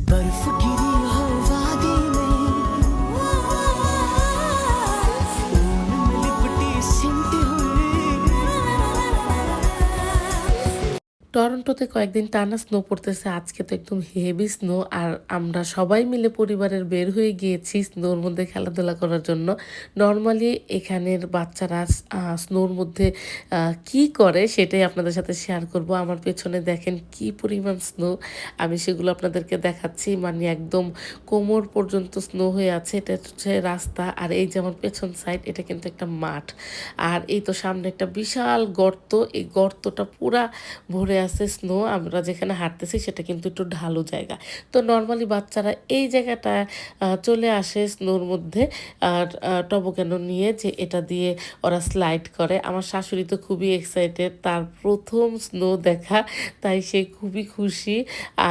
बर्फ गिरी हो वादी में, ऊन में लिपटी सिमटी हुई। টরন্টোতে কয়েকদিন টানা স্নো পড়তেছে। আজকে তো একদম হেভি স্নো। আর আমরা সবাই মিলে পরিবারের বের হয়ে গিয়েছি স্নোর মধ্যে খেলাধুলা করার জন্য। নরমালি এখানের বাচ্চারা স্নোর মধ্যে কি করে সেটাই আপনাদের সাথে শেয়ার করব। আমার পেছনে দেখেন কি পরিমাণ স্নো, আমি সেগুলো আপনাদেরকে দেখাচ্ছি। মানে একদম কোমর পর্যন্ত স্নো হয়ে আছে। এটা হচ্ছে রাস্তা, আর এই যে আমার পেছন সাইড, এটা কিন্তু একটা মাঠ। আর এই তো সামনে একটা বিশাল গর্ত, এই গর্তটা পুরা ভরে আছে স্নো। আমরা যেখানে হাঁটতেছি সেটা কিন্তু একটু ঢালু জায়গা। তো নর্মালি বাচ্চারা এই জায়গাটা চলে আসে স্নোর মধ্যে, আর টবকেনো নিয়ে, যে এটা দিয়ে ওরা স্লাইড করে। আমার শাশুড়ি তো খুবই এক্সাইটেড, তার প্রথম স্নো দেখা, তাই সে খুবই খুশি।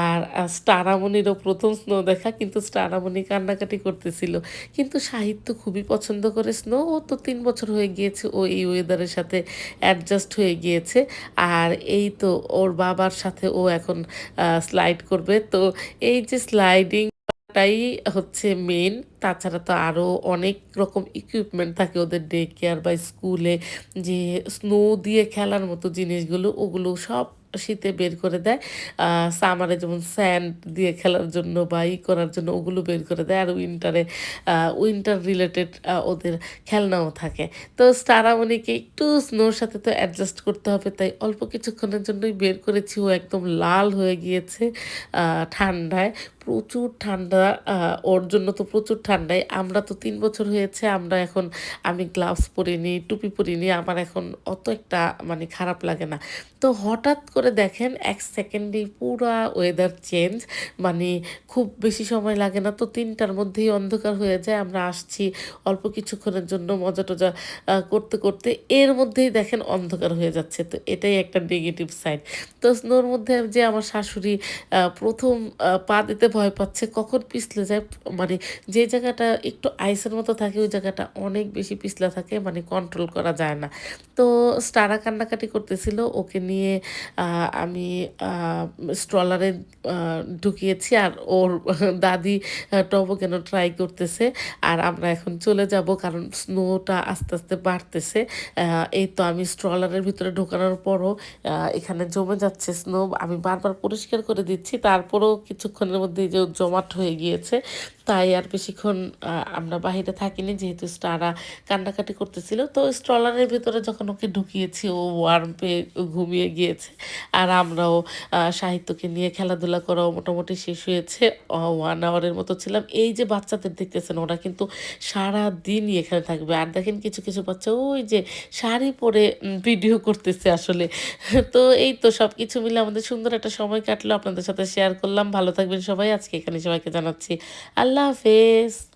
আর স্টারামণিরও প্রথম স্নো দেখা, কিন্তু স্টারামণি কান্নাকাটি করতেছিল। কিন্তু সাহিত্য খুবই পছন্দ করে স্নো। ও তো 3 বছর হয়ে গিয়েছে, ও এই ওয়েদারের সাথে অ্যাডজাস্ট হয়ে গিয়েছে। আর এই তো ওর বাবার সাথে ও এখন স্লাইড করবে। তো এই যে স্লাইডিং টাই হচ্ছে মেন, তাছাড়া তো আরও অনেক রকম ইকুইপমেন্ট থাকে ওদের ডে কেয়ার বা স্কুলে, যে স্নো দিয়ে খেলার মতো জিনিসগুলো, ওগুলো সব শীতে বের করে দেয়। সামারে যেমন স্যান্ড দিয়ে খেলার জন্য বা করার জন্য ওগুলো বের করে দেয়। আর উইন্টারে উইন্টার রিলেটেড ওদের খেলনাও থাকে। তো স্টারামণিকে একটু স্নোর সাথে তো অ্যাডজাস্ট করতে হবে, তাই অল্প কিছুক্ষণের জন্যই বের করেছি। ও একদম লাল হয়ে গিয়েছে ঠান্ডায়, প্রচুর ঠান্ডা। ওর জন্য তো প্রচুর ঠান্ডায়। আমরা তো 3 বছর হয়েছে, আমরা এখন, আমি গ্লাভস পরিনি, টুপি পরিনি, আমার এখন অত একটা মানে খারাপ লাগে না। তো হঠাৎ করে দেখেন 1 সেকেন্ডেই পুরা ওয়েদার চেঞ্জ। মানে খুব বেশি সময় লাগে না, তো 3টার মধ্যেই অন্ধকার হয়ে যায়। আমরা আসছি অল্প কিছুক্ষণের জন্য মজা টজা করতে করতে, এর মধ্যেই দেখেন অন্ধকার হয়ে যাচ্ছে। তো এটাই একটা নেগেটিভ সাইড। তো স্নোর মধ্যে যে আমার শাশুড়ি প্রথম পা দিতে ভয় পাচ্ছে, কখন পিছলে যায়। মানে যে জায়গাটা একটু আইসের মতো থাকে ওই জায়গাটা অনেক বেশি পিছলা থাকে, মানে কন্ট্রোল করা যায় না। তো স্টারা কান্নাকাটি করতেছিল, ওকে নিয়ে আমি স্ট্রলারে ঢুকিয়েছি, আর ওর দাদি কেন ট্রাই করতেছে। আর আমরা এখন চলে যাব, কারণ স্নোটা আস্তে আস্তে বাড়তেছে। এই তো আমি স্ট্রলারের ভিতরে ঢোকানোর পরও এখানে জমে যাচ্ছে স্নো। আমি বারবার পরিষ্কার করে দিচ্ছি, তারপরেও কিছুক্ষণের মধ্যেই যে জমাট হয়ে গিয়েছে। তাই আর বেশিক্ষণ আমরা বাহিরে থাকিনি, যেহেতু স্টারা কান্নাকাটি করতেছিল। তো স্ট্রলারের ভিতরে যখন ওকে ঢুকিয়েছি, ও ওয়ার্ম পেয়ে ঘুমিয়ে গিয়েছে। আর আমরাও সাহিত্যকে নিয়ে খেলাধুলা করাও মোটামুটি শেষ হয়েছে। 1 আওয়ারের মতো ছিলাম। এই যে বাচ্চাদের দেখতেছেন, ওরা কিন্তু সারা দিনই এখানে থাকবে। আর দেখেন কিছু কিছু বাচ্চা ওই যে শাড়ি পরে ভিডিও করতেছে আসলে। তো এই তো সব কিছু মিলে আমাদের সুন্দর একটা সময় কাটলো, আপনাদের সাথে শেয়ার করলাম। ভালো থাকবেন সবাই। আজকে এখানে সবাইকে জানাচ্ছি আল্লাহ হাফেজ।